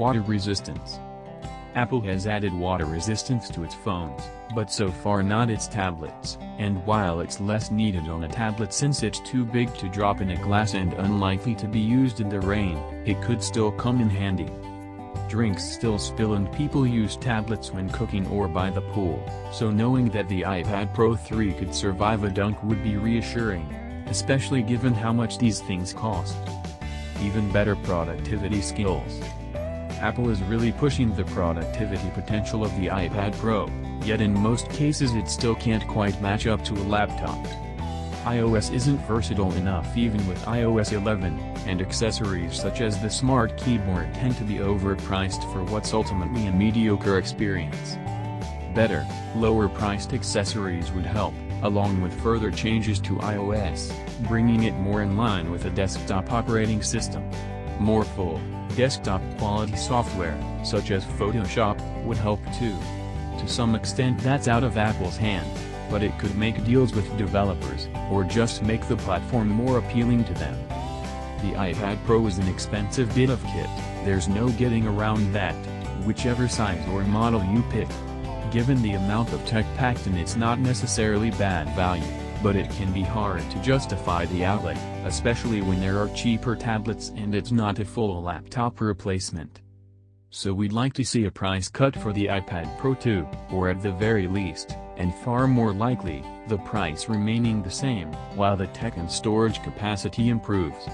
water resistance. Apple has added water resistance to its phones, but so far not its tablets, and while it's less needed on a tablet since it's too big to drop in a glass and unlikely to be used in the rain, it could still come in handy. Drinks still spill and people use tablets when cooking or by the pool, so knowing that the iPad Pro 3 could survive a dunk would be reassuring, especially given how much these things cost. Even better productivity skills. Apple is really pushing the productivity potential of the iPad Pro, yet in most cases it still can't quite match up to a laptop. iOS isn't versatile enough even with iOS 11, and accessories such as the Smart Keyboard tend to be overpriced for what's ultimately a mediocre experience. Better, lower-priced accessories would help, along with further changes to iOS, bringing it more in line with a desktop operating system. More full, desktop-quality software, such as Photoshop, would help too. To some extent that's out of Apple's hands, but it could make deals with developers, or just make the platform more appealing to them. The iPad Pro is an expensive bit of kit, there's no getting around that, whichever size or model you pick. Given the amount of tech packed in it's not necessarily bad value, but it can be hard to justify the outlay, especially when there are cheaper tablets and it's not a full laptop replacement. So we'd like to see a price cut for the iPad Pro 2, or at the very least, and far more likely, the price remaining the same, while the tech and storage capacity improves.